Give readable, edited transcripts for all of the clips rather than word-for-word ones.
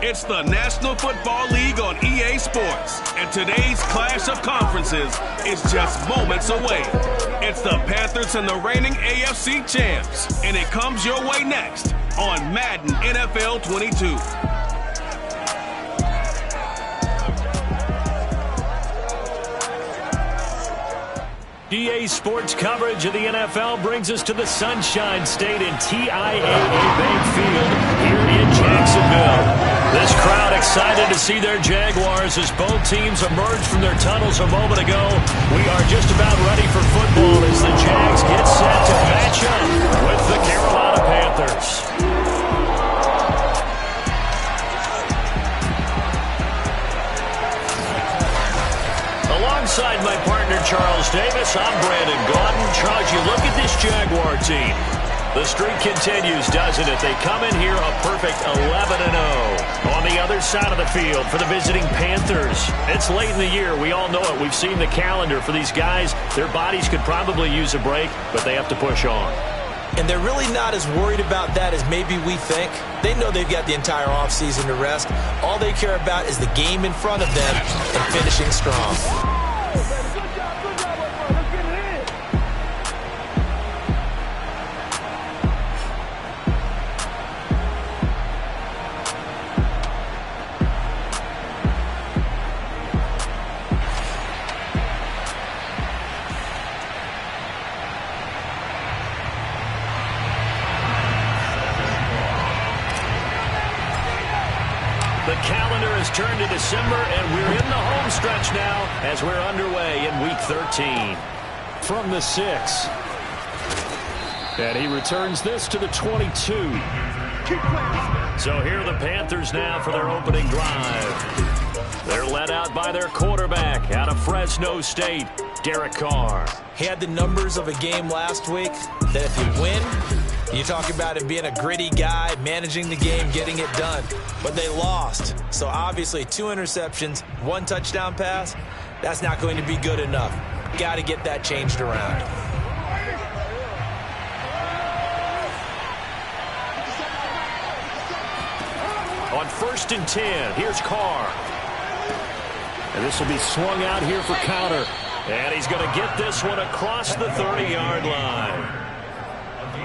It's the National Football League on EA Sports, and today's clash of conferences is just moments away. It's the Panthers and the reigning AFC champs, and it comes your way next on Madden NFL 22. EA Sports coverage of the NFL brings us to the Sunshine State in TIAA Bank Field here in Jacksonville. This crowd excited to see their Jaguars as both teams emerged from their tunnels a moment ago. We are just about ready for football as the Jags get set to match up with the Carolina Panthers. Alongside my partner, Charles Davis, I'm Brandon Gaudin. Charles, you look at this Jaguar team. The streak continues, doesn't it? They come in here a perfect 11-0. On the other side of the field for the visiting Panthers. It's late in the year. We all know it. We've seen the calendar for these guys. Their bodies could probably use a break, but they have to push on. And they're really not as worried about that as maybe we think. They know they've got the entire offseason to rest. All they care about is the game in front of them and finishing strong. The calendar has turned to December, and we're in the home stretch now as we're underway in Week 13. From the 6. And he returns this to the 22. So here are the Panthers now for their opening drive. They're led out by their quarterback out of Fresno State, Derek Carr. He had the numbers of a game last week that if you win, you talk about him being a gritty guy, managing the game, getting it done. But they lost. So obviously 2 interceptions, 1 touchdown pass, that's not going to be good enough. Got to get that changed around. On 1st and 10, here's Carr. And this will be swung out here for counter. And he's going to get this one across the 30-yard line.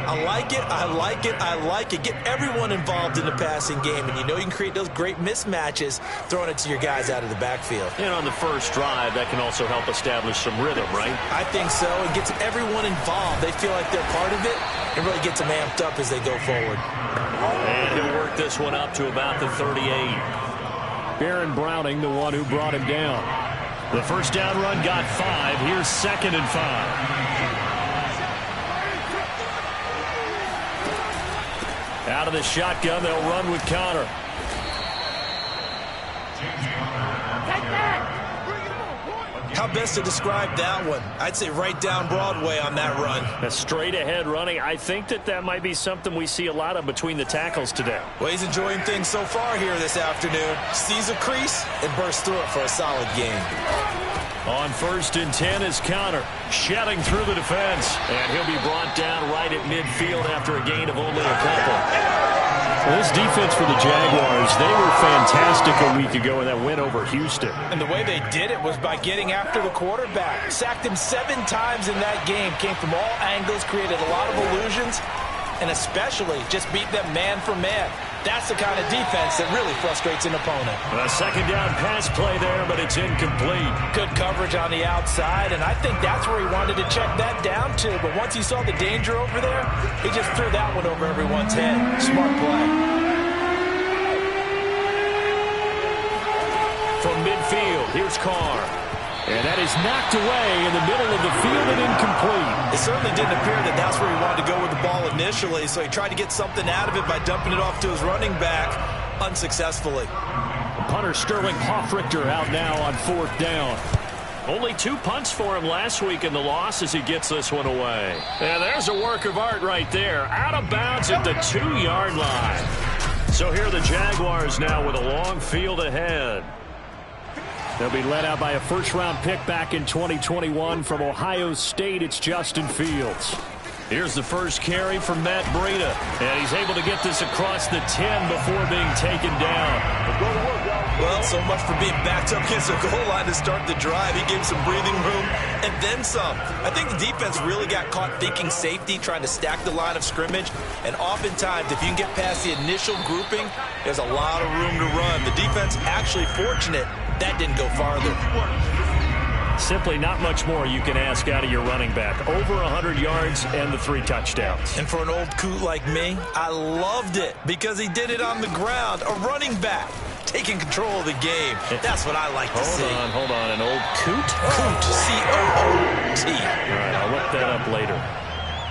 I like it, I like it, I like it. Get everyone involved in the passing game, and you know you can create those great mismatches throwing it to your guys out of the backfield. And on the first drive, that can also help establish some rhythm, right? I think so. It gets everyone involved. They feel like they're part of it. It really gets them amped up as they go forward. And he'll work this one up to about the 38. Baron Browning, the one who brought him down. The first down run got 5. Here's 2nd and 5. Out of the shotgun, they'll run with Connor. How best to describe that one? I'd say right down Broadway on that run. A straight-ahead running. I think that might be something we see a lot of between the tackles today. Well, he's enjoying things so far here this afternoon. Sees a crease and bursts through it for a solid game. On 1st and 10 is Connor, shedding through the defense. And he'll be brought down right at midfield after a gain of only a couple. Well, this defense for the Jaguars, they were fantastic a week ago in that win over Houston. And the way they did it was by getting after the quarterback. Sacked him 7 times in that game. Came from all angles, created a lot of illusions, and especially just beat them man for man. That's the kind of defense that really frustrates an opponent. A second down pass play there, but it's incomplete. Good coverage on the outside, and I think that's where he wanted to check that down to. But once he saw the danger over there, he just threw that one over everyone's head. Smart play. From midfield, here's Carr. And that is knocked away in the middle of the field and incomplete. It certainly didn't appear that that's where he wanted to go with the ball initially, so he tried to get something out of it by dumping it off to his running back unsuccessfully. Punter Sterling Hoffrichter out now on 4th down. Only 2 punts for him last week in the loss as he gets this one away. And there's a work of art right there. Out of bounds at the 2-yard line. So here are the Jaguars now with a long field ahead. They'll be led out by a first-round pick back in 2021 from Ohio State. It's Justin Fields. Here's the first carry from Matt Breida. And he's able to get this across the 10 before being taken down. Well, so much for being backed up against the goal line to start the drive. He gave some breathing room and then some. I think the defense really got caught thinking safety, trying to stack the line of scrimmage. And oftentimes, if you can get past the initial grouping, there's a lot of room to run. The defense actually fortunate that didn't go farther. Simply not much more you can ask out of your running back. Over 100 yards and the 3 touchdowns. And for an old coot like me, I loved it because he did it on the ground. A running back taking control of the game. That's what I like to see. Hold on. An old coot? Coot. C-O-O-T. All right, I'll look that up later.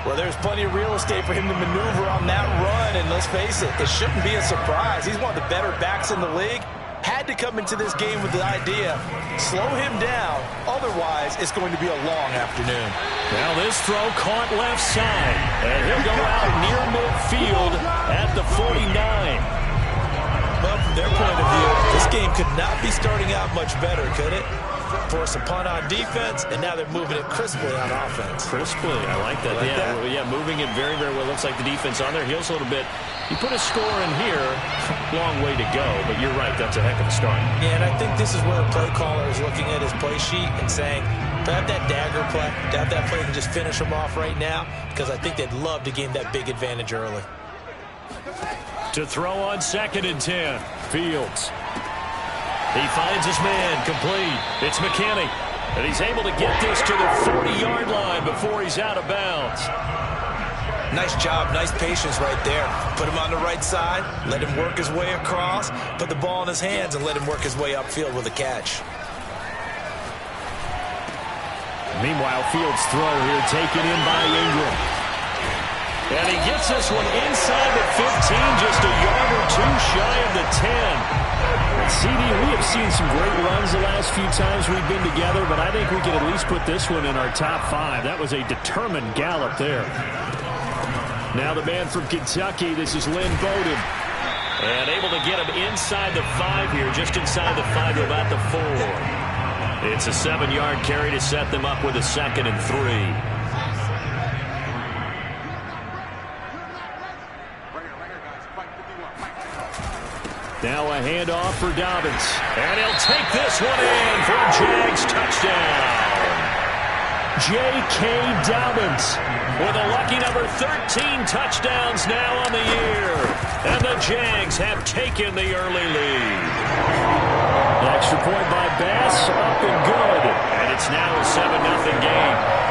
Well, there's plenty of real estate for him to maneuver on that run. And let's face it, it shouldn't be a surprise. He's one of the better backs in the league. Had to come into this game with the idea, slow him down, otherwise it's going to be a long afternoon. Now this throw caught left side, and he'll go out near midfield at the 49. Well, from their point of view, this game could not be starting out much better, could it? Force a punt on defense, and now they're moving it crisply on offense. Crisply, I like that. Yeah, moving it very, very well. Looks like the defense on their heels a little bit. You put a score in here, long way to go, but you're right, that's a heck of a start. Yeah, and I think this is where the play caller is looking at his play sheet and saying, to have that dagger play, to have that play and just finish them off right now, because I think they'd love to gain that big advantage early. To throw on 2nd and 10, Fields. He finds his man, complete. It's McKinney, and he's able to get this to the 40-yard line before he's out of bounds. Nice job, nice patience right there. Put him on the right side, let him work his way across, put the ball in his hands, and let him work his way upfield with a catch. Meanwhile, Fields' throw here taken in by Ingram. And he gets this one inside the 15, just a yard or 2 shy of the 10. CD, we have seen some great runs the last few times we've been together, but I think we can at least put this one in our top 5. That was a determined gallop there. Now the man from Kentucky, this is Lynn Bowden. And able to get him inside the 5 here, just inside the 5 to about the 4. It's a 7-yard carry to set them up with a 2nd and 3. Now a handoff for Dobbins. And he'll take this one in for a Jags touchdown. J.K. Dobbins with a lucky number 13 touchdowns now on the year. And the Jags have taken the early lead. The extra point by Bass, up and good. And it's now a 7-0 game.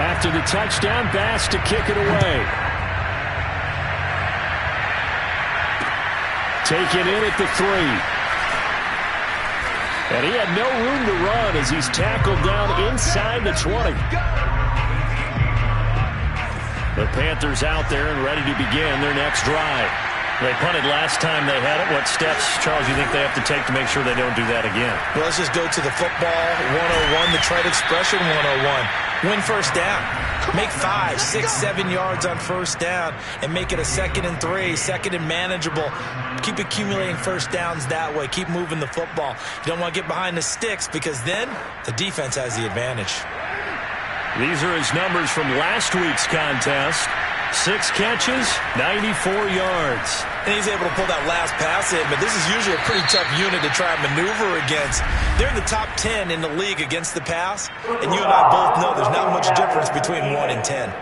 After the touchdown, Bass to kick it away. Taken in at the 3. And he had no room to run as he's tackled down inside the 20. The Panthers out there and ready to begin their next drive. They punted last time they had it. What steps, Charles, you think they have to take to make sure they don't do that again? Well, let's just go to the football 101, the trade expression 101. Win first down. Make 5, 6, 7 yards on first down and make it a 2nd and 3, 2nd and manageable. Keep accumulating first downs that way. Keep moving the football. You don't want to get behind the sticks because then the defense has the advantage. These are his numbers from last week's contest. 6 catches, 94 yards. And he's able to pull that last pass in, but this is usually a pretty tough unit to try and maneuver against. They're in the top 10 in the league against the pass, and you and I both know there's not much difference between 1 and 10.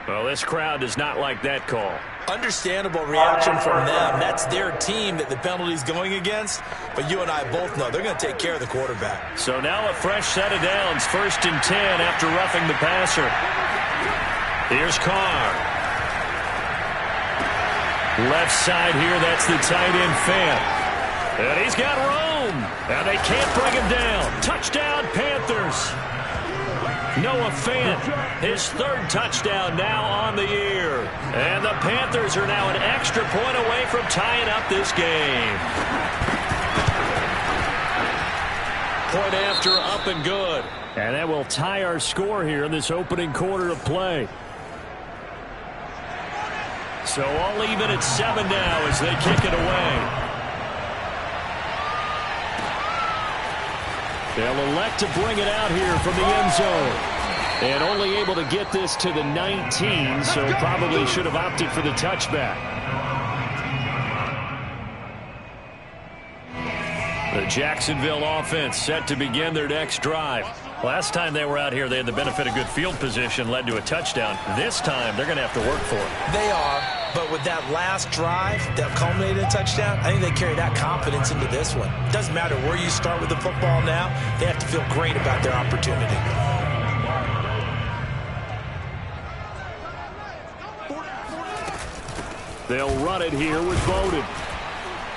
Well, this crowd does not like that call. Understandable reaction from them. That's their team that the penalty's going against. But you and I both know they're going to take care of the quarterback. So now a fresh set of downs. 1st and 10 after roughing the passer. Here's Carr. Left side here, that's the tight end Fant. And he's got room. And they can't bring him down. Touchdown, Panthers. Noah Fant, his 3rd touchdown now on the year. And the Panthers are now an extra point away from tying up this game. Point after, up and good. And that will tie our score here in this opening quarter of play. So all even at 7 now as they kick it away. They'll elect to bring it out here from the end zone. And only able to get this to the 19, so probably should have opted for the touchback. The Jacksonville offense set to begin their next drive. Last time they were out here, they had the benefit of good field position, led to a touchdown. This time, they're going to have to work for it. They are, but with that last drive that culminated in a touchdown, I think they carry that confidence into this one. Doesn't matter where you start with the football now, they have to feel great about their opportunity. They'll run it here with Bowden.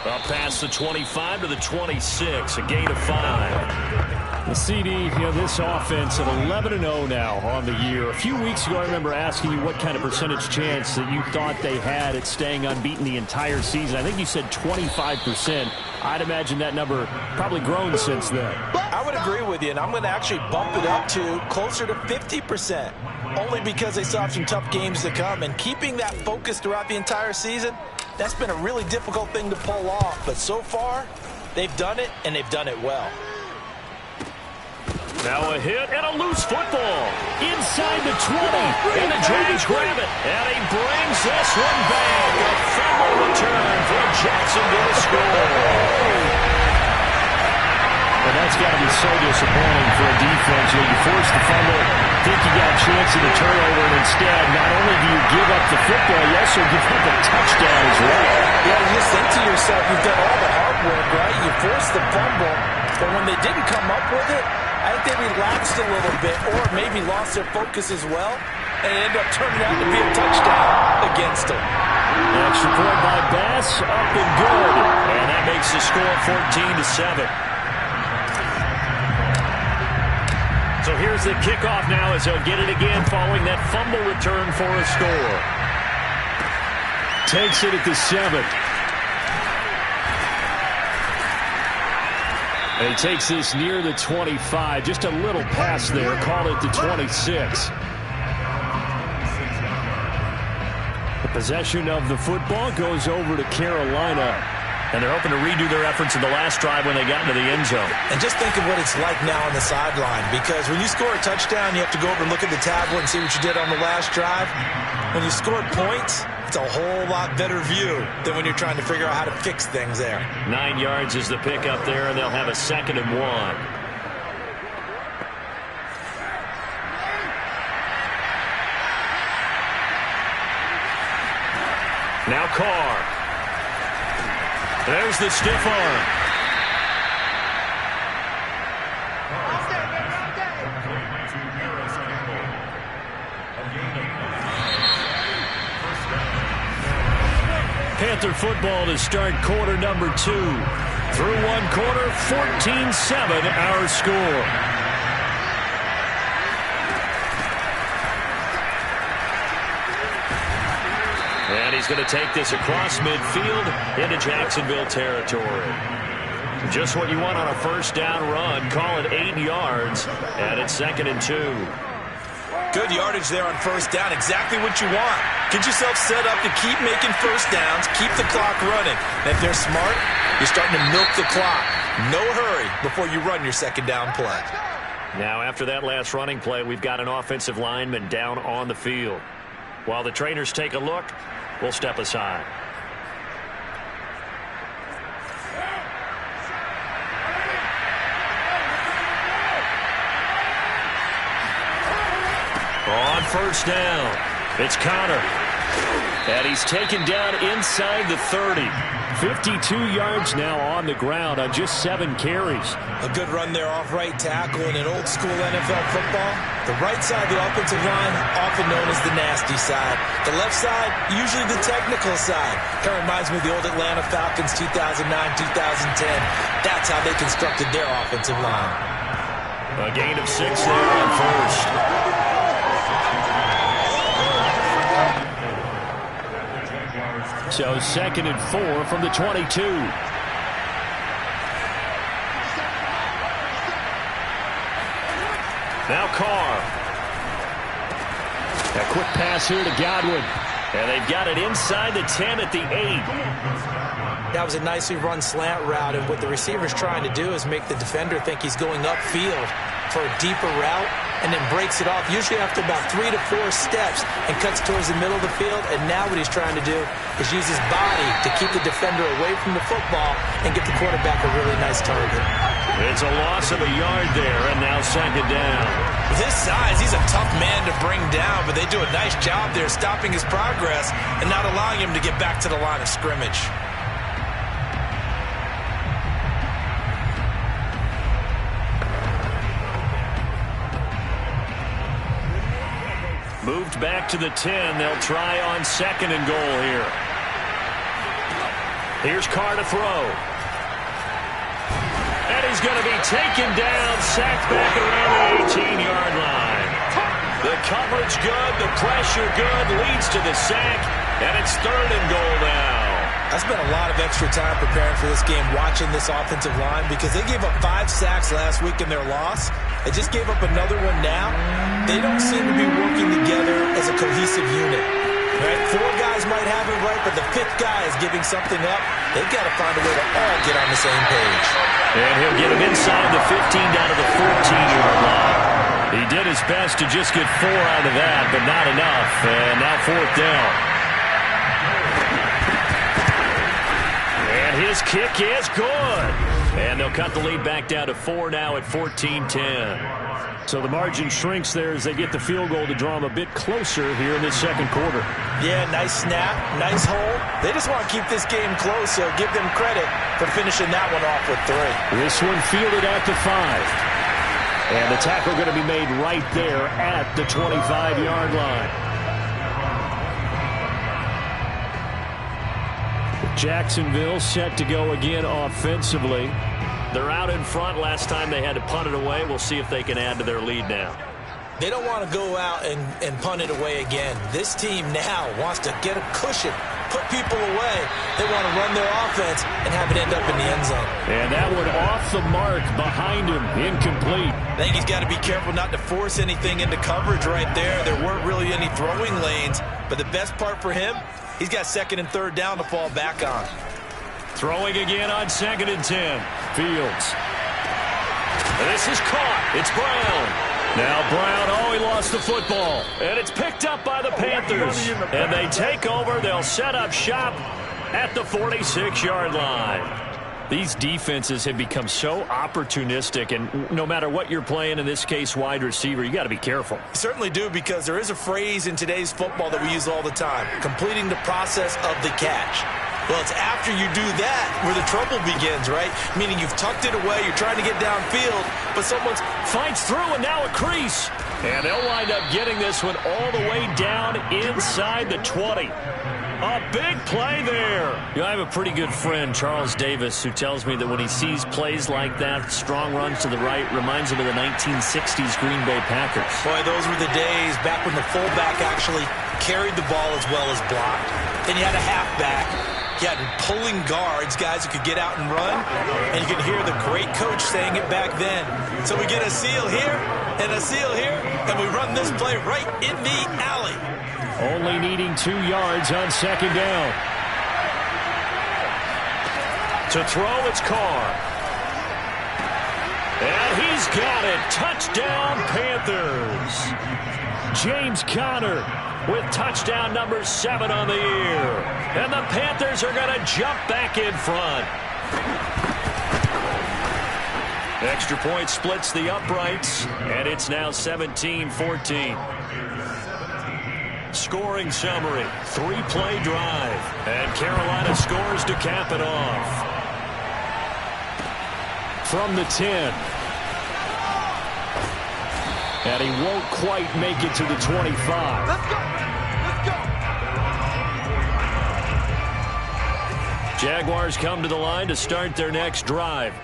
Up past the 25 to the 26, a gain of 5. The CD, this offense at 11-0 now on the year. A few weeks ago, I remember asking you what kind of percentage chance that you thought they had at staying unbeaten the entire season. I think you said 25%. I'd imagine that number probably grown since then. I would agree with you, and I'm going to actually bump it up to closer to 50%, only because they still have some tough games to come. And keeping that focus throughout the entire season, that's been a really difficult thing to pull off. But so far, they've done it, and they've done it well. Now a hit and a loose football inside the 20, and the Jags grab it, and he brings this one back. A fumble return for a Jacksonville score. And that's got to be so disappointing for a defense. You force the fumble, think you got a chance of the turnover, and instead, not only do you give up the football, you also give up a touchdown as well. Yeah, you just think to yourself, you've done all the hard work, right? You forced the fumble, but when they didn't come up with it, I think they relaxed a little bit or maybe lost their focus as well, and it ended up turning out to be a touchdown against them. Extra point by Bass, up and good. And that makes the score 14-7. So here's the kickoff now as they'll get it again following that fumble return for a score. Takes it at the 7. And he takes this near the 25. Just a little pass there. Call it the 26. The possession of the football goes over to Carolina. And they're hoping to redo their efforts in the last drive when they got into the end zone. And just think of what it's like now on the sideline. Because when you score a touchdown, you have to go over and look at the tablet and see what you did on the last drive. When you scored points, it's a whole lot better view than when you're trying to figure out how to fix things there. 9 yards is the pickup there, and they'll have a 2nd and 1. Now Carr. There's the stiff arm. Panther football to start quarter number 2. Through one quarter, 14-7 our score. And he's going to take this across midfield into Jacksonville territory. Just what you want on a first down run. Call it 8 yards, and it's 2nd and 2. Good yardage there on first down. Exactly what you want. Get yourself set up to keep making first downs, keep the clock running. And if they're smart, you're starting to milk the clock. No hurry before you run your second down play. Now, after that last running play, we've got an offensive lineman down on the field. While the trainers take a look, we'll step aside. On first down, it's Connor. And he's taken down inside the 30. 52 yards now on the ground on just 7 carries. A good run there off right tackle in an old school NFL football. The right side of the offensive line, often known as the nasty side. The left side, usually the technical side. Kind of reminds me of the old Atlanta Falcons 2009-2010. That's how they constructed their offensive line. A gain of 6 there on first. So 2nd and 4 from the 22. Now Carr. A quick pass here to Godwin. And they've got it inside the 10 at the 8. That was a nicely run slant route, and what the receiver's trying to do is make the defender think he's going upfield for a deeper route, and then breaks it off, usually after about 3 to 4 steps, and cuts towards the middle of the field. And now what he's trying to do is use his body to keep the defender away from the football and get the quarterback a really nice target. It's a loss of a yard there, and now second down. With his size, he's a tough man to bring down, but they do a nice job there stopping his progress and not allowing him to get back to the line of scrimmage. Moved back to the 10. They'll try on second and goal here. Here's Carr to throw. And he's going to be taken down, sacked back around the 18-yard line. The coverage good, the pressure good, leads to the sack, and it's third and goal now. I spent a lot of extra time preparing for this game, watching this offensive line, because they gave up 5 sacks last week in their loss. They just gave up another one now. They don't seem to be working together as a cohesive unit. Right? 4 guys might have it right, but the 5th guy is giving something up. They've got to find a way to all get on the same page. And he'll get him inside the 15 down to the 14-yard line. He did his best to just get 4 out of that, but not enough. And now 4th down. And his kick is good. And they'll cut the lead back down to 4 now at 14-10. So the margin shrinks there as they get the field goal to draw them a bit closer here in this second quarter. Yeah, nice snap, nice hole. They just want to keep this game close, so give them credit for finishing that one off with 3. This one fielded at the 5. And the tackle going to be made right there at the 25-yard line. Jacksonville set to go again offensively. They're out in front. Last time they had to punt it away. We'll see if they can add to their lead now. They don't want to go out and punt it away again. This team now wants to get a cushion, put people away. They want to run their offense and have it end up in the end zone. And that one off the mark behind him, incomplete. I think he's got to be careful not to force anything into coverage right there. There weren't really any throwing lanes, but the best part for him, he's got 2nd and 3rd down to fall back on. Throwing again on 2nd and 10. Fields. This is caught. It's Brown. Now Brown, he lost the football. And it's picked up by the Panthers. And they take over. They'll set up shop at the 46-yard line. These defenses have become so opportunistic, and no matter what you're playing, in this case wide receiver, you got to be careful. You certainly do, because there is a phrase in today's football that we use all the time, completing the process of the catch. Well, it's after you do that where the trouble begins, right? Meaning you've tucked it away, you're trying to get downfield, but someone finds through, and now a crease. And they'll wind up getting this one all the way down inside the 20. A big play there. You know, I have a pretty good friend, Charles Davis, who tells me that when he sees plays like that, strong runs to the right, reminds him of the 1960s Green Bay Packers. Boy, those were the days back when the fullback actually carried the ball as well as blocked. Then you had a halfback. You had pulling guards, guys who could get out and run, and you could hear the great coach saying it back then. So we get a seal here and a seal here, and we run this play right in the alley. Only needing 2 yards on 2nd down. To throw, it's Carr. And he's got it. Touchdown, Panthers. James Conner with touchdown number 7 on the year. And the Panthers are going to jump back in front. Extra point splits the uprights, and it's now 17-14. Scoring summary, 3-play drive, and Carolina scores to cap it off. From the 10. And he won't quite make it to the 25. Let's go! Let's go! Jaguars come to the line to start their next drive.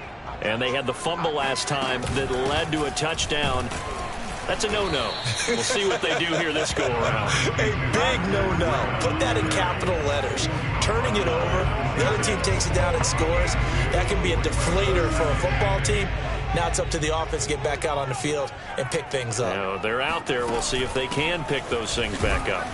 And they had the fumble last time that led to a touchdown. That's a no-no. We'll see what they do here this go-around. A big no-no. Put that in capital letters. Turning it over, the other team takes it down and scores. That can be a deflator for a football team. Now it's up to the offense to get back out on the field and pick things up. You know, they're out there. We'll see if they can pick those things back up.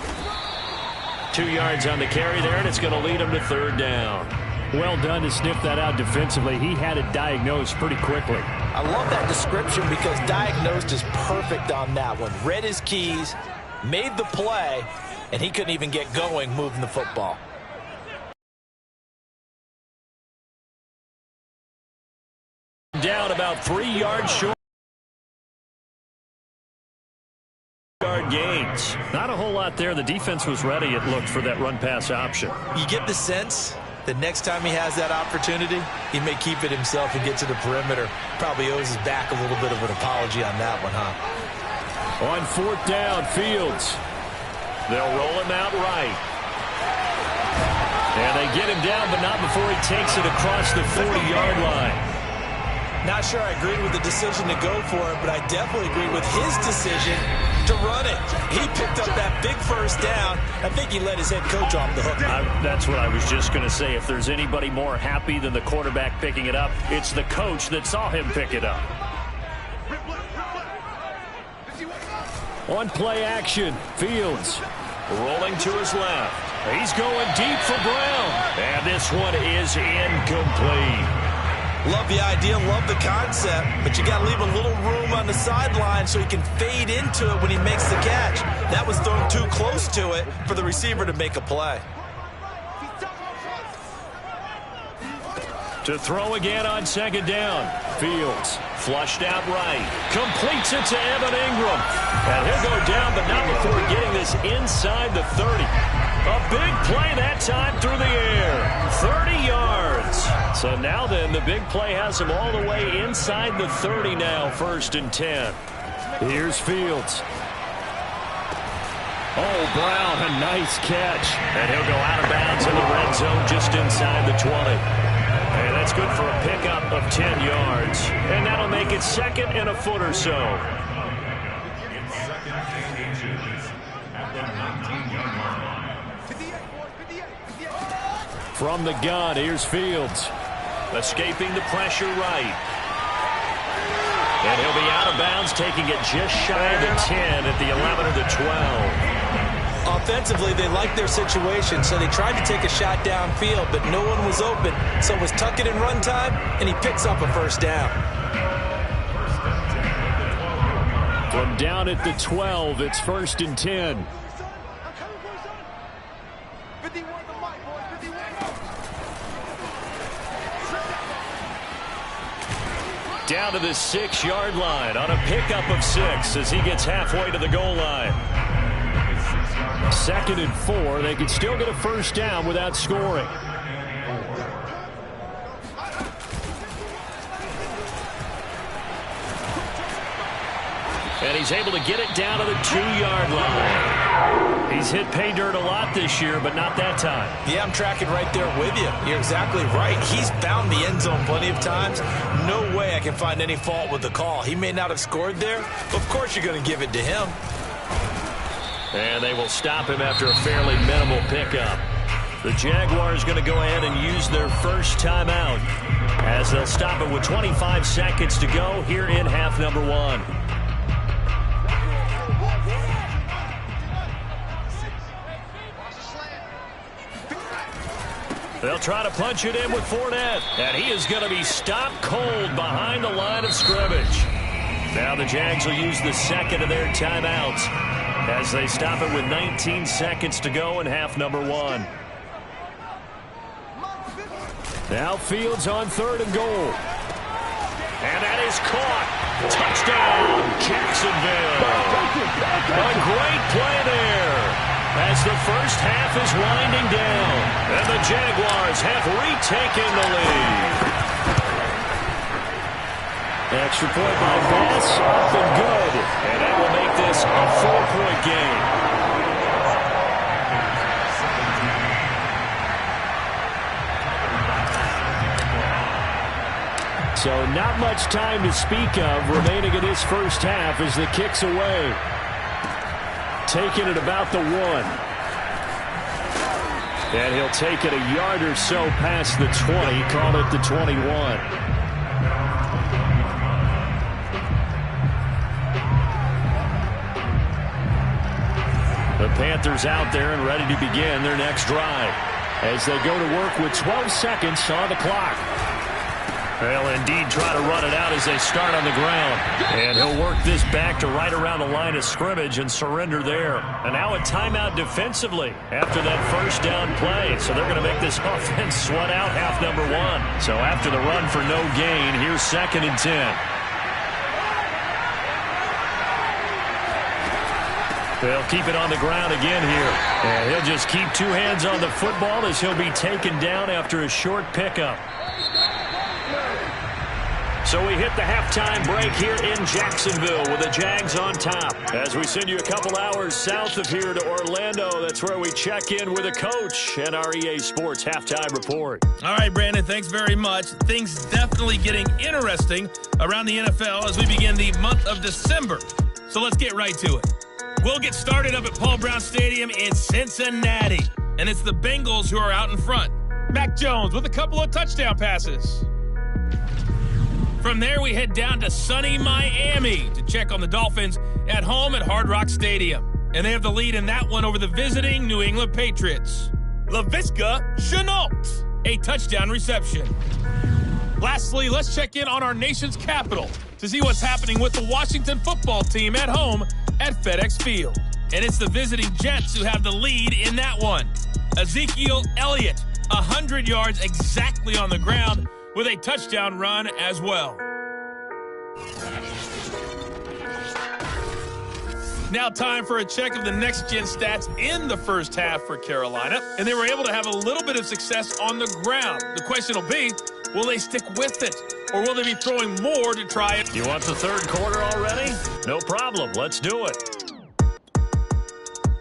2 yards on the carry there, and it's going to lead them to 3rd down. Well done to sniff that out defensively. He had it diagnosed pretty quickly. I love that description because diagnosed is perfect on that one. Read his keys, made the play, and he couldn't even get going moving the football. Down about 3 yards short. Yard gains. Not a whole lot there. The defense was ready, it looked, for that run-pass option. You get the sense that next time he has that opportunity, he may keep it himself and get to the perimeter. Probably owes his back a little bit of an apology on that one, huh? On 4th down, Fields. They'll roll him out right. And they get him down, but not before he takes it across the 40-yard line. Not sure I agree with the decision to go for it, but I definitely agree with his decision to run it. He picked up that big first down. I think he let his head coach off the hook. That's what I was just going to say. If there's anybody more happy than the quarterback picking it up, it's the coach that saw him pick it up. On play action, Fields rolling to his left. He's going deep for Brown. And this one is incomplete. Love the idea, love the concept, but you got to leave a little room on the sideline so he can fade into it when he makes the catch. That was thrown too close to it for the receiver to make a play. To throw again on 2nd down. Fields flushed out right. Completes it to Evan Ingram. And he'll go down, but not before getting this inside the 30. A big play that time through the air. 30 yards. So now then, the big play has him all the way inside the 30 now, 1st and 10. Here's Fields. Oh, Brown, a nice catch. And he'll go out of bounds in the red zone just inside the 20. And that's good for a pickup of 10 yards. And that'll make it 2nd and a foot or so. From the gun, here's Fields. Escaping the pressure right. And he'll be out of bounds, taking it just shy of the 10 at the 11 or the 12. Offensively, they liked their situation, so they tried to take a shot downfield, but no one was open. So it was tuck it in run time, and he picks up a 1st down. From down at the 12, it's 1st and 10. Down to the 6-yard line on a pickup of 6 as he gets halfway to the goal line. 2nd and 4. They can still get a 1st down without scoring. And he's able to get it down to the 2-yard line. He's hit pay dirt a lot this year, but not that time. Yeah, I'm tracking right there with you. You're exactly right. He's found the end zone plenty of times. No way I can find any fault with the call. He may not have scored there, but of course you're going to give it to him. And they will stop him after a fairly minimal pickup. The Jaguars going to go ahead and use their first timeout as they'll stop it with 25 seconds to go here in half number 1. They'll try to punch it in with Fournette, and he is going to be stopped cold behind the line of scrimmage. Now the Jags will use the 2nd of their timeouts as they stop it with 19 seconds to go in half number 1. Now Fields on 3rd and goal. And that is caught. Touchdown, Jacksonville. A great play there as the first half is winding down. And the Jaguars have retaken the lead. Extra point by Bass, up and good. And that will make this a 4-point game. So not much time to speak of remaining in this first half as the kick's away. Taking it about the 1. And he'll take it a yard or so past the 20, call it the 21. The Panthers out there and ready to begin their next drive. as they go to work with 12 seconds on the clock. They'll indeed try to run it out as they start on the ground. And he'll work this back to right around the line of scrimmage and surrender there. And now a timeout defensively after that first down play. So they're going to make this offense sweat out half number one. So after the run for no gain, here's 2nd and 10. They'll keep it on the ground again here. And he'll just keep two hands on the football as he'll be taken down after a short pickup. So we hit the halftime break here in Jacksonville with the Jags on top. As we send you a couple hours south of here to Orlando, that's where we check in with a coach and our EA Sports halftime report. All right, Brandon, thanks very much. Things definitely getting interesting around the NFL as we begin the month of December. So let's get right to it. We'll get started up at Paul Brown Stadium in Cincinnati. And it's the Bengals who are out in front. Mac Jones with a couple of touchdown passes. From there, we head down to sunny Miami to check on the Dolphins at home at Hard Rock Stadium. And they have the lead in that one over the visiting New England Patriots. Laviska Shenault, a touchdown reception. Lastly, let's check in on our nation's capital to see what's happening with the Washington football team at home at FedEx Field. And it's the visiting Jets who have the lead in that one. Ezekiel Elliott, 100 yards exactly on the ground, with a touchdown run as well. Now time for a check of the next-gen stats in the first half for Carolina. And they were able to have a little bit of success on the ground. The question will be, will they stick with it? Or will they be throwing more to try it? You want the third quarter already? No problem. Let's do it.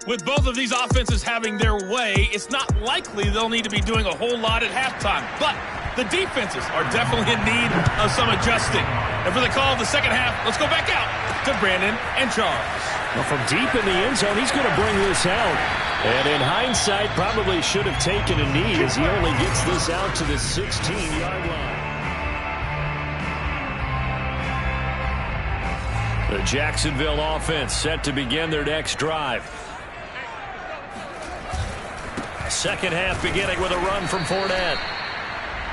With both of these offenses having their way, it's not likely they'll need to be doing a whole lot at halftime. But the defenses are definitely in need of some adjusting. And for the call of the second half, let's go back out to Brandon and Charles. Well, from deep in the end zone, he's going to bring this out. And in hindsight, probably should have taken a knee as he only gets this out to the 16-yard line. The Jacksonville offense set to begin their next drive. Second half beginning with a run from Fournette.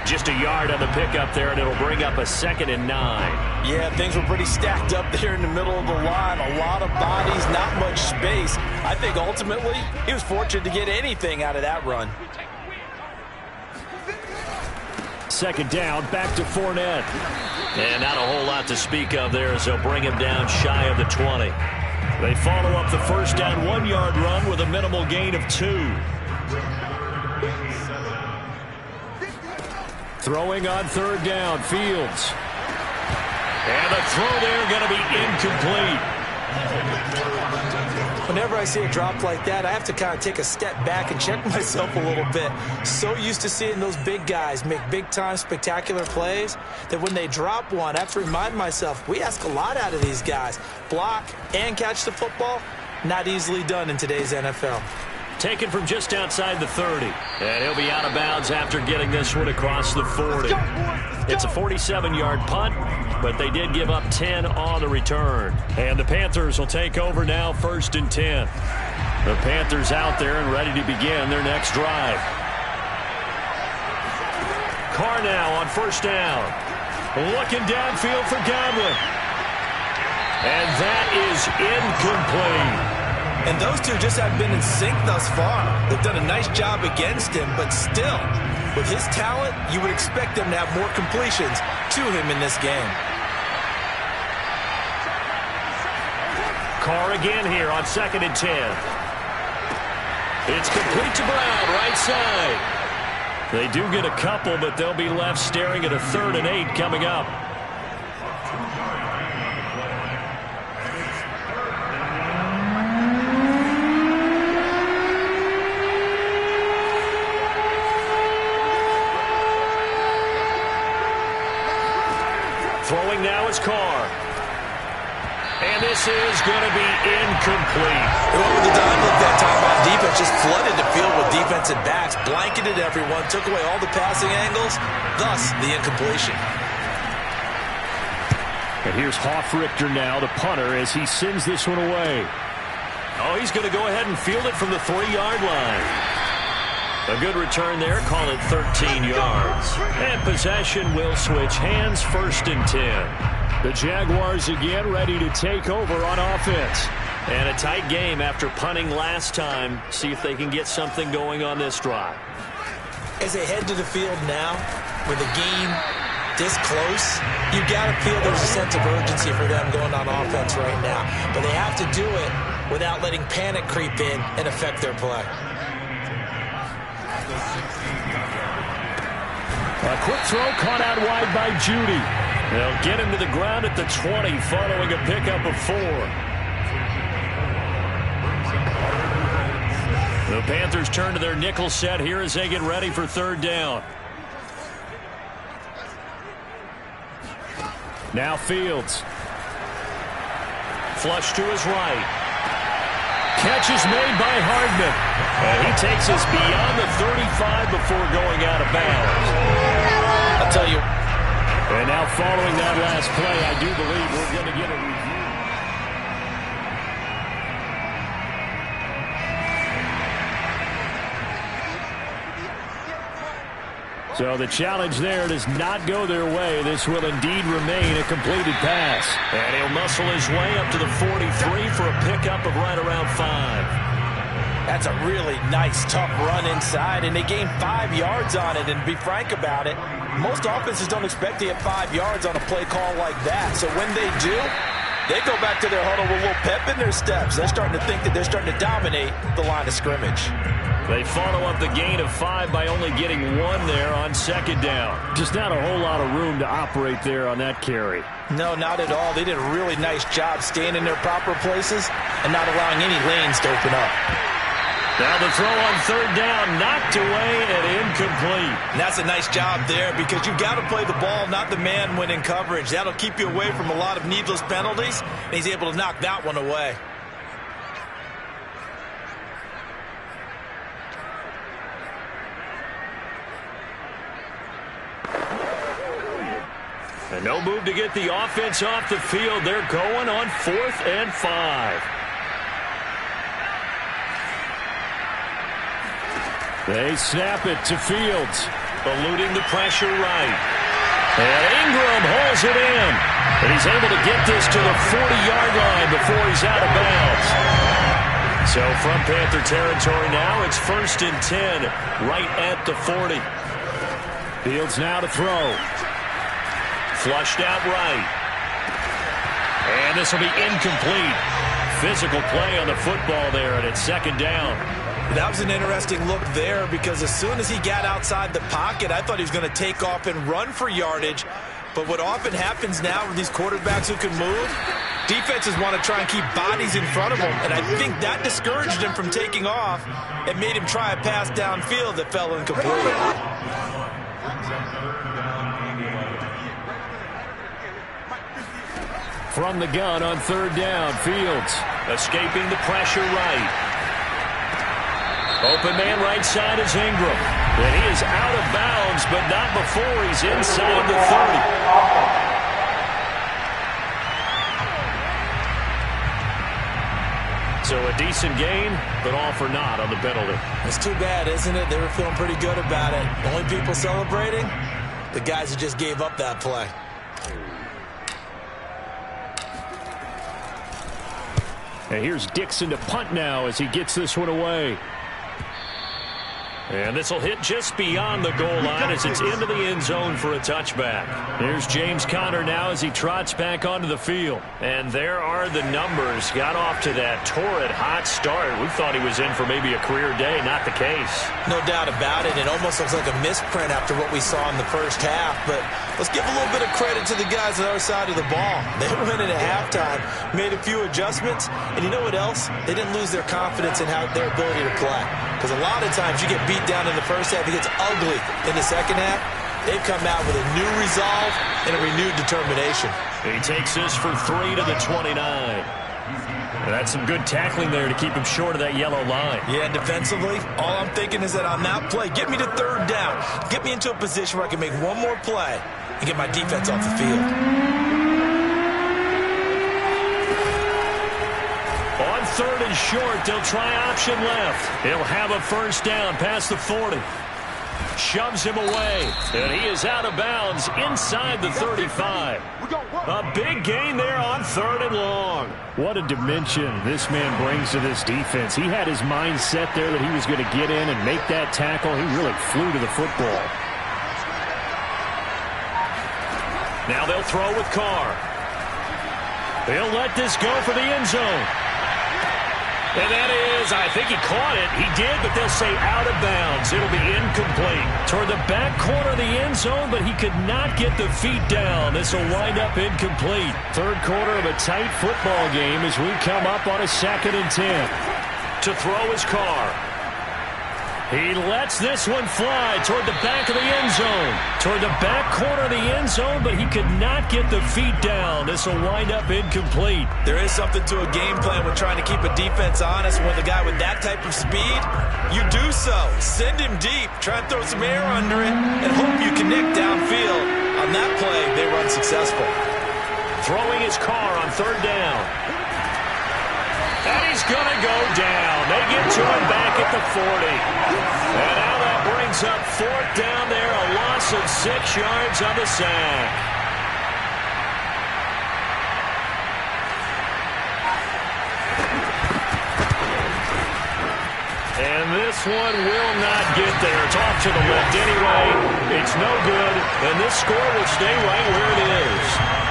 Just a yard on the pickup there, and it'll bring up a 2nd and 9. Yeah, things were pretty stacked up there in the middle of the line. A lot of bodies, not much space. I think ultimately he was fortunate to get anything out of that run. Second down, back to Fournette. And not a whole lot to speak of there as they'll bring him down shy of the 20. They follow up the first down 1-yard run with a minimal gain of 2. Throwing on third down, Fields. And the throw there going to be incomplete. Whenever I see a drop like that, I have to kind of take a step back and check myself a little bit. So used to seeing those big guys make big-time spectacular plays that when they drop one, I have to remind myself, we ask a lot out of these guys. Block and catch the football, not easily done in today's NFL. Taken from just outside the 30. And he'll be out of bounds after getting this one across the 40. It's a 47-yard punt, but they did give up 10 on the return. And the Panthers will take over now, 1st and 10. The Panthers out there and ready to begin their next drive. Carr now on first down. Looking downfield for Godwin. And that is incomplete. And those two just have been in sync thus far. They've done a nice job against him, but still, with his talent, you would expect them to have more completions to him in this game. Carr again here on 2nd and 10. It's complete to Brown, right side. They do get a couple, but they'll be left staring at a 3rd and 8 coming up. Throwing now is Carr. And this is going to be incomplete. They went with the dime look that time by defense. Just flooded the field with defensive backs. Blanketed everyone. Took away all the passing angles. Thus, the incompletion. And here's Hofrichter now, the punter, as he sends this one away. Oh, he's going to go ahead and field it from the 3-yard line. A good return there. Call it 13 yards. And possession will switch hands, 1st and 10. The Jaguars again ready to take over on offense. And a tight game after punting last time. See if they can get something going on this drive. As they head to the field now, with a game this close, you got to feel there's a sense of urgency for them going on offense right now. But they have to do it without letting panic creep in and affect their play. A quick throw caught out wide by Judy. They'll get him to the ground at the 20 following a pickup of 4. The Panthers turn to their nickel set here as they get ready for 3rd down. Now Fields. Flush to his right. Catch is made by Hardman. And he takes us beyond the 35 before going out of bounds. I'll tell you. And now following that last play, I do believe we're going to get a review. So the challenge there does not go their way. This will indeed remain a completed pass. And he'll muscle his way up to the 43 for a pickup of right around 5. That's a really nice, tough run inside, and they gained 5 yards on it. And to be frank about it, most offenses don't expect to get 5 yards on a play call like that. So when they do, they go back to their huddle with a little pep in their steps. They're starting to think that they're starting to dominate the line of scrimmage. They follow up the gain of 5 by only getting 1 there on 2nd down. Just not a whole lot of room to operate there on that carry. No, not at all. They did a really nice job staying in their proper places and not allowing any lanes to open up. Now the throw on 3rd down, knocked away and incomplete. And that's a nice job there because you've got to play the ball, not the man when in coverage. That'll keep you away from a lot of needless penalties, and he's able to knock that one away. And no move to get the offense off the field. They're going on 4th and 5. They snap it to Fields. Eluding the pressure right. And Ingram holds it in. And he's able to get this to the 40-yard line before he's out of bounds. So from Panther territory now, it's 1st and 10 right at the 40. Fields now to throw. Flushed out right. And this will be incomplete. Physical play on the football there, and it's 2nd down. That was an interesting look there because as soon as he got outside the pocket, I thought he was going to take off and run for yardage. But what often happens now with these quarterbacks who can move, defenses want to try and keep bodies in front of them. And I think that discouraged him from taking off and made him try a pass downfield that fell incomplete. From the gun on 3rd down, Fields escaping the pressure right. Open man right side is Ingram. And he is out of bounds, but not before he's inside the 30. So a decent gain, but all for naught on the penalty. It's too bad, isn't it? They were feeling pretty good about it. The only people celebrating, the guys who just gave up that play. And here's Dixon to punt now as he gets this one away. And this will hit just beyond the goal line as it's into the end zone for a touchback. Here's James Conner now as he trots back onto the field. And there are the numbers. Got off to that torrid hot start. We thought he was in for maybe a career day. Not the case. No doubt about it. It almost looks like a misprint after what we saw in the first half. But let's give a little bit of credit to the guys on the other side of the ball. They went in at halftime, made a few adjustments, and you know what else? They didn't lose their confidence in their ability to play. Because a lot of times you get beat down in the first half, it gets ugly in the second half. They've come out with a new resolve and a renewed determination. He takes this for 3 to the 29. And that's some good tackling there to keep him short of that yellow line. Yeah, defensively, all I'm thinking is that on that play, get me to 3rd down. Get me into a position where I can make one more play and get my defense off the field. On 3rd and short. They'll try option left. He'll have a first down past the 40. Shoves him away, and he is out of bounds inside the 35. A big gain there on 3rd and long. What a dimension this man brings to this defense. He had his mind set there that he was going to get in and make that tackle. He really flew to the football. Now they'll throw with Carr. They'll let this go for the end zone. And that is, I think he caught it. He did, but they'll say out of bounds. It'll be incomplete. Toward the back corner of the end zone, but he could not get the feet down. This will wind up incomplete. 3rd quarter of a tight football game as we come up on a 2nd and 10. To throw his Carr. He lets this one fly toward the back of the end zone. Toward the back corner of the end zone, but he could not get the feet down. This will wind up incomplete. There is something to a game plan with trying to keep a defense honest. With a guy with that type of speed, you do so. Send him deep. Try and throw some air under it and hope you connect downfield. On that play, they were unsuccessful. Throwing his Carr on 3rd down. And he's going to go down. They get to him back at the 40. And now that brings up 4th down there, a loss of 6 yards on the sack. And this one will not get there. It's off to the left anyway. It's no good. And this score will stay right where it is.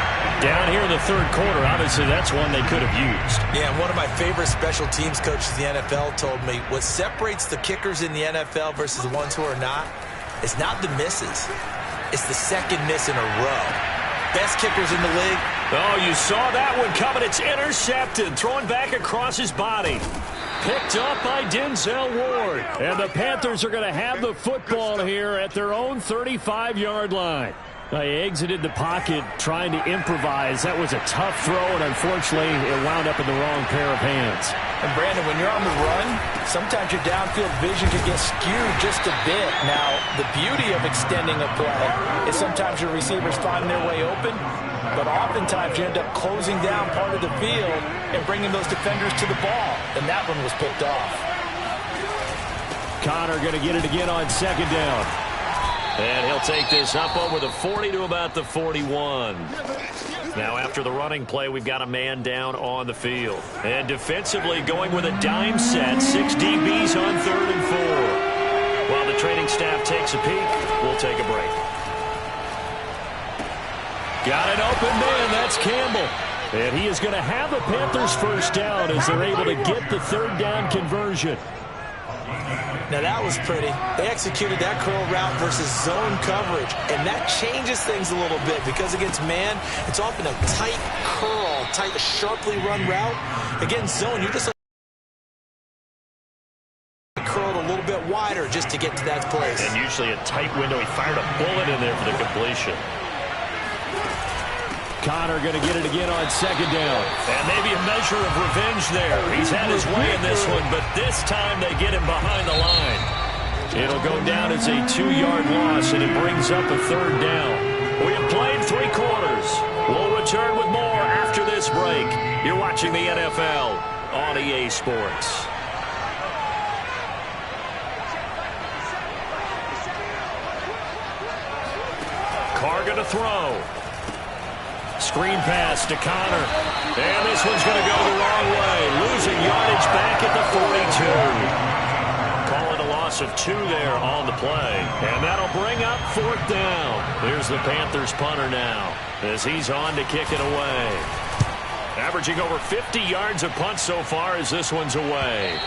Down here in the 3rd quarter, obviously that's one they could have used. Yeah, one of my favorite special teams coaches in the NFL told me what separates the kickers in the NFL versus the ones who are not is not the misses. It's the 2nd miss in a row. Best kickers in the league. Oh, you saw that one coming. It's intercepted. Thrown back across his body. Picked up by Denzel Ward. And the Panthers are going to have the football here at their own 35-yard line. He exited the pocket trying to improvise. That was a tough throw, and unfortunately, it wound up in the wrong pair of hands. And, Brandon, when you're on the run, sometimes your downfield vision can get skewed just a bit. Now, the beauty of extending a play is sometimes your receivers find their way open, but oftentimes you end up closing down part of the field and bringing those defenders to the ball, and that one was picked off. Connor going to get it again on 2nd down. And he'll take this up over the 40 to about the 41. Now after the running play, we've got a man down on the field. And defensively going with a dime set, 6 DBs on 3rd and 4. While the training staff takes a peek, we'll take a break. Got an open man, that's Campbell. And he is going to have the Panthers first down as they're able to get the 3rd down conversion. Now that was pretty. They executed that curl route versus zone coverage, and that changes things a little bit because against man, it's often a tight curl, tight, sharply run route. Against zone, you're just curled a little bit wider just to get to that place. And usually a tight window. He fired a bullet in there for the completion. Connor going to get it again on 2nd down. And maybe a measure of revenge there. He's had his way in this one, but this time they get him behind the line. It'll go down as a 2-yard loss, and it brings up a 3rd down. We have played 3 quarters. We'll return with more after this break. You're watching the NFL on EA Sports. Carr going to throw. Screen pass to Connor. And this one's going to go the wrong way. Losing yardage back at the 42. Call it a loss of 2 there on the play. And that'll bring up 4th down. Here's the Panthers punter now as he's on to kick it away. Averaging over 50 yards a punt so far as this one's away.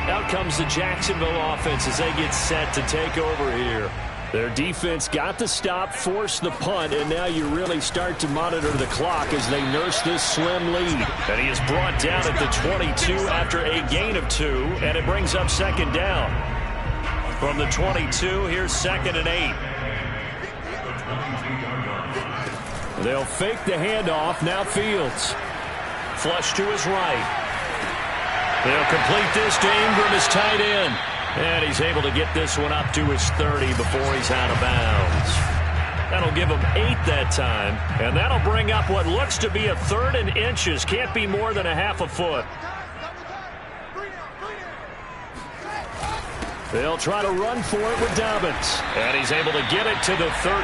Out comes the Jacksonville offense as they get set to take over here. Their defense got the stop, forced the punt, and now you really start to monitor the clock as they nurse this slim lead. And he is brought down at the 22 after a gain of 2, and it brings up 2nd down. From the 22, here's 2nd and 8. They'll fake the handoff, now Fields. Flush to his right. They'll complete this to Ingram as tight end. And he's able to get this one up to his 30 before he's out of bounds. That'll give them 8 that time, and that'll bring up what looks to be a 3rd and inches. Can't be more than a half a foot. They'll try to run for it with Dobbins. And he's able to get it to the 33.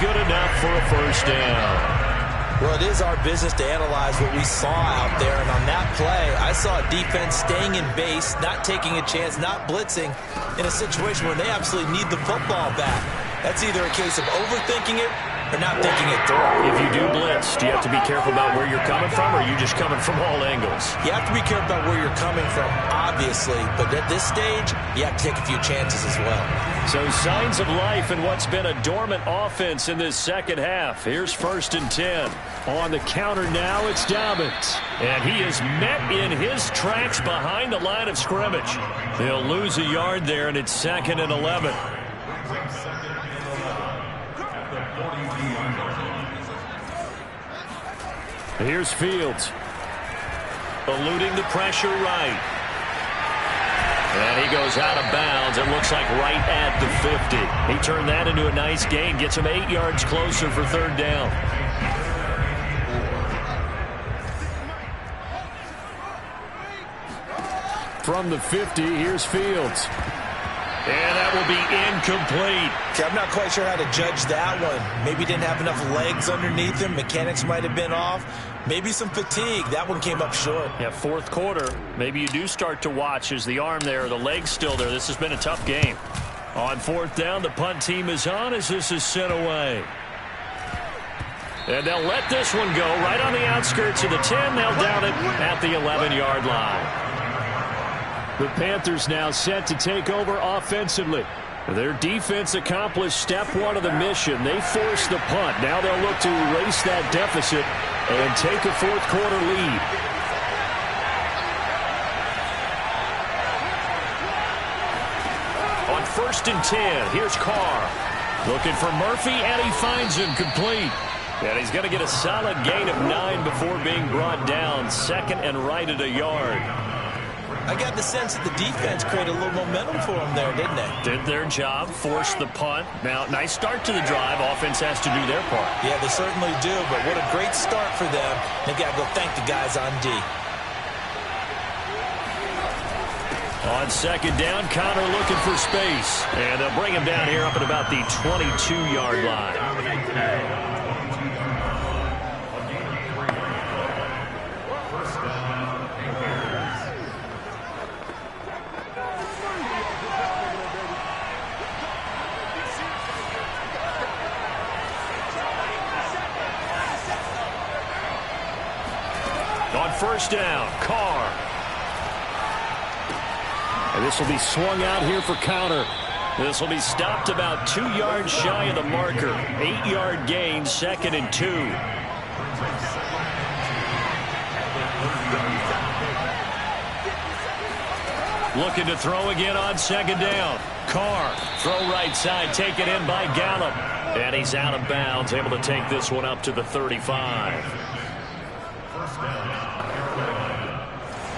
Good enough for a first down. Well, it is our business to analyze what we saw out there. And on that play, I saw a defense staying in base, not taking a chance, not blitzing in a situation where they absolutely need the football back. That's either a case of overthinking it or not thinking it through. If you do blitz, do you have to be careful about where you're coming from, or are you just coming from all angles? You have to be careful about where you're coming from, obviously. But at this stage, you have to take a few chances as well. So signs of life in what's been a dormant offense in this second half. Here's 1st and 10. On the counter now, it's Dobbins. And he is met in his tracks behind the line of scrimmage. They'll lose a yard there, and it's 2nd and 11. Here's Fields. Eluding the pressure right. And he goes out of bounds. It looks like right at the 50. He turned that into a nice gain. Gets him 8 yards closer for 3rd down. From the 50, here's Fields. And that will be incomplete. Okay, I'm not quite sure how to judge that one. Maybe didn't have enough legs underneath him. Mechanics might have been off. Maybe some fatigue. That one came up short. Yeah, 4th quarter. Maybe you do start to watch as the arm there, the leg's still there. This has been a tough game. On 4th down, the punt team is on as this is sent away. And they'll let this one go right on the outskirts of the 10. They'll down it at the 11-yard line. The Panthers now set to take over offensively. Their defense accomplished step 1 of the mission. They forced the punt. Now they'll look to erase that deficit and take a 4th quarter lead. On 1st and 10, here's Carr. Looking for Murphy, and he finds him complete. And he's going to get a solid gain of 9 before being brought down. 2nd and right at a yard. I got the sense that the defense created a little momentum for them there, didn't they? Did their job, forced the punt. Now, nice start to the drive. Offense has to do their part. Yeah, they certainly do, but what a great start for them. They've got to go thank the guys on D. On 2nd down, Connor looking for space. And they'll bring him down here up at about the 22-yard line. On 1st down, Carr. And this will be swung out here for Connor. This will be stopped about 2 yards shy of the marker. 8-yard gain, 2nd and 2. Looking to throw again on 2nd down. Carr, throw right side, taken in by Gallup. And he's out of bounds, able to take this one up to the 35.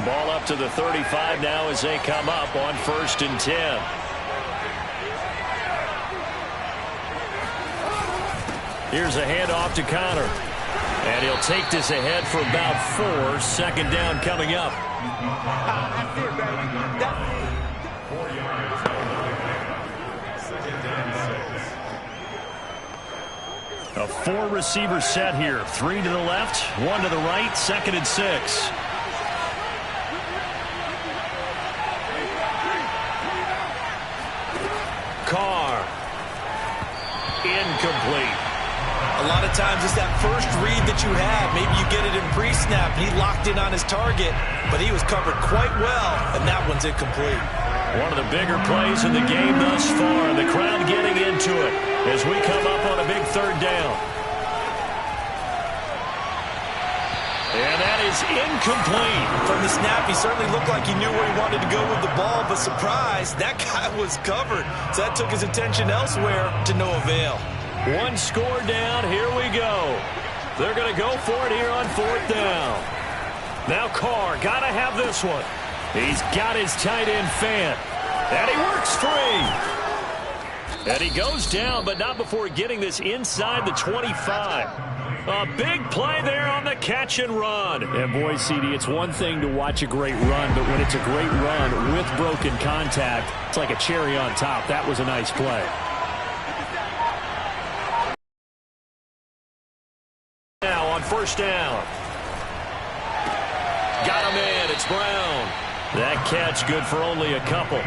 Ball up to the 35 now as they come up on 1st and 10. Here's a handoff to Connor. And he'll take this ahead for about 4. 2nd down coming up. A 4-receiver set here. 3 to the left, 1 to the right, 2nd and 6. Carr. Incomplete. A lot of times it's that first read that you had. Maybe you get it in pre-snap. He locked in on his target, but he was covered quite well, and that one's incomplete. One of the bigger plays in the game thus far. The crowd getting into it as we come up on a big 3rd down. And that is incomplete. From the snap, he certainly looked like he knew where he wanted to go with the ball, but surprise, that guy was covered. So that took his attention elsewhere to no avail. 1 score down. Here we go. They're going to go for it here on 4th down. Now Carr, got to have this one. He's got his tight end fan. And he works free. And he goes down, but not before getting this inside the 25. A big play there on the catch and run. And boy, CD, it's one thing to watch a great run, but when it's a great run with broken contact, it's like a cherry on top. That was a nice play. Now on first down. Got him in. It's Brown. That catch good for only a couple.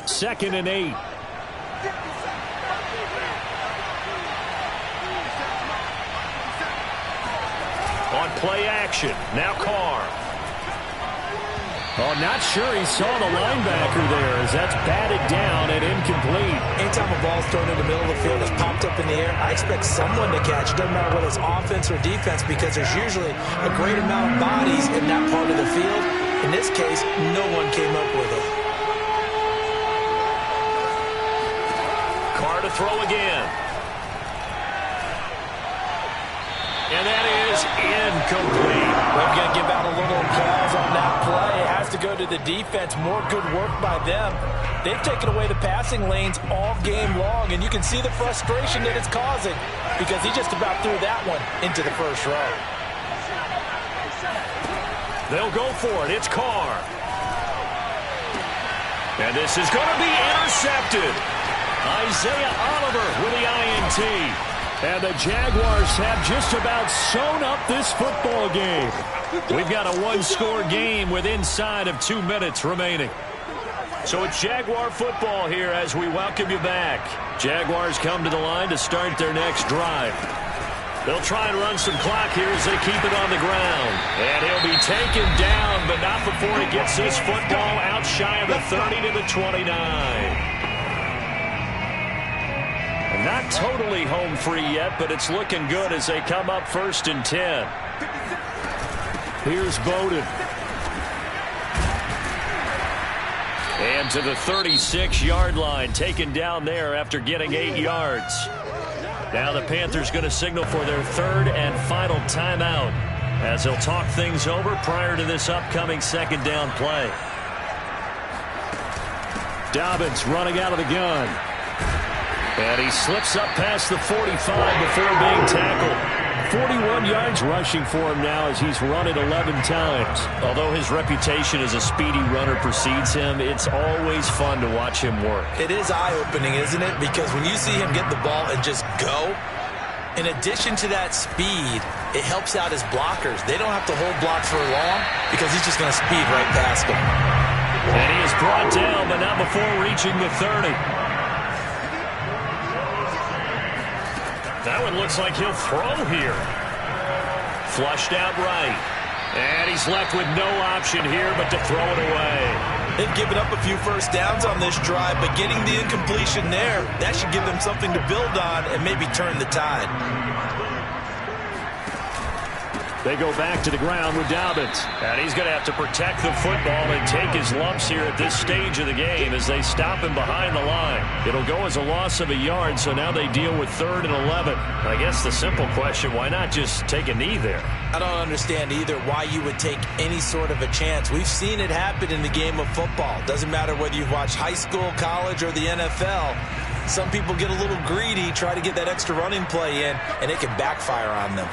Second and 8. On play action. Now Carr. Oh, not sure he saw the linebacker there as that's batted down and incomplete. Anytime a ball's thrown in the middle of the field that's popped up in the air, I expect someone to catch. It doesn't matter whether it's offense or defense because there's usually a great amount of bodies in that part of the field. In this case, no one came up with it. Carr to throw again. And that is incomplete. We're going to give out a little applause on that play. It has to go to the defense. More good work by them. They've taken away the passing lanes all game long, and you can see the frustration that it's causing because he just about threw that one into the first row. They'll go for it. It's Carr. And this is going to be intercepted. Isaiah Oliver with the INT. And the Jaguars have just about sewn up this football game. We've got a one-score game with inside of 2 minutes remaining. So it's Jaguar football here as we welcome you back. Jaguars come to the line to start their next drive. They'll try and run some clock here as they keep it on the ground. And he'll be taken down, but not before he gets this football out shy of the 30 to the 29. Not totally home free yet, but it's looking good as they come up 1st and 10. Here's Bowden. And to the 36-yard line, taken down there after getting 8 yards. Now the Panthers going to signal for their 3rd and final timeout as they'll talk things over prior to this upcoming 2nd down play. Dobbins running out of the gun. And he slips up past the 45 before being tackled. 41 yards rushing for him now as he's run it 11 times. Although his reputation as a speedy runner precedes him, it's always fun to watch him work. It is eye-opening, isn't it? Because when you see him get the ball and just go, in addition to that speed, it helps out his blockers. They don't have to hold blocks for long because he's just going to speed right past them. And he is brought down, but not before reaching the 30. That one looks like he'll throw here. Flushed out right. And he's left with no option here but to throw it away. They've given up a few first downs on this drive, but getting the incompletion there, that should give them something to build on and maybe turn the tide. They go back to the ground with Dobbins. And he's going to have to protect the football and take his lumps here at this stage of the game as they stop him behind the line. It'll go as a loss of a yard, so now they deal with 3rd and 11. I guess the simple question, why not just take a knee there? I don't understand either why you would take any sort of a chance. We've seen it happen in the game of football. Doesn't matter whether you've watched high school, college, or the NFL. Some people get a little greedy, try to get that extra running play in, and it can backfire on them.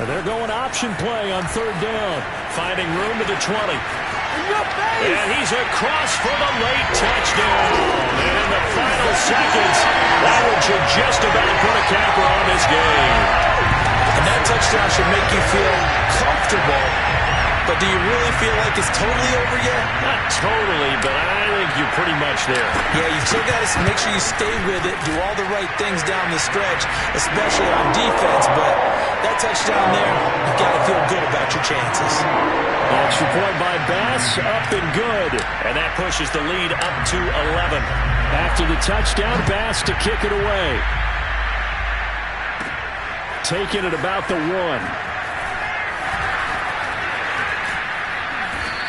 They're going option play on 3rd down. Finding room to the 20. And he's across for the late touchdown. And in the final seconds, that one should just about put a capper on this game. And that touchdown should make you feel comfortable. But do you really feel like it's totally over yet? Not totally, but I think you're pretty much there. Yeah, you still got to make sure you stay with it, do all the right things down the stretch, especially on defense. But that touchdown there, you've got to feel good about your chances. Extra point by Bass, up and good. And that pushes the lead up to 11. After the touchdown, Bass to kick it away. Taking it about the 1.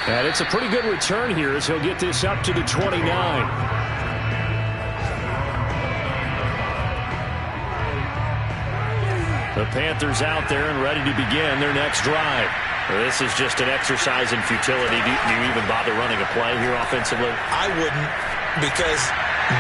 And it's a pretty good return here as he'll get this up to the 29. The Panthers out there and ready to begin their next drive. This is just an exercise in futility. Do you even bother running a play here offensively? I wouldn't, because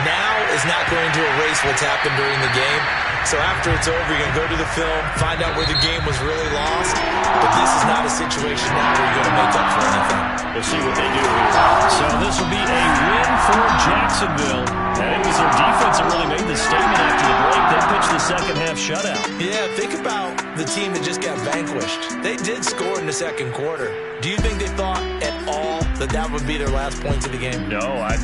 now is not going to erase what's happened during the game. So after it's over, you're going to go to the film, find out where the game was really lost. But this is not a situation now where you're going to make up for anything. We'll see what they do here. So this will be a win for Jacksonville. And it was their defense that really made the statement after the break. They pitched the second half shutout. Yeah, think about the team that just got vanquished. They did score in the second quarter. Do you think they thought at all that would be their last points of the game? No,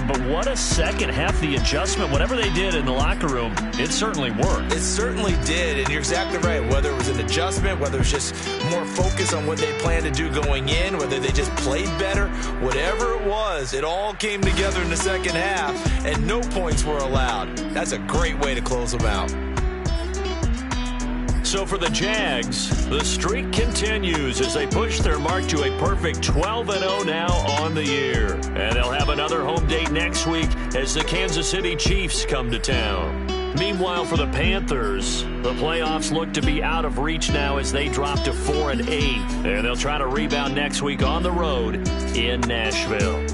but what a second half. The adjustment, whatever they did in the locker room, it certainly worked. It certainly did, and you're exactly right. Whether it was an adjustment, whether it was just more focus on what they planned to do going in, whether they just played better, whatever it was, it all came together in the second half, and no points were allowed. That's a great way to close them out. So for the Jags, the streak continues as they push their mark to a perfect 12-0 now on the year. And they'll have another home date next week as the Kansas City Chiefs come to town. Meanwhile, for the Panthers, the playoffs look to be out of reach now as they drop to 4-8. And they'll try to rebound next week on the road in Nashville.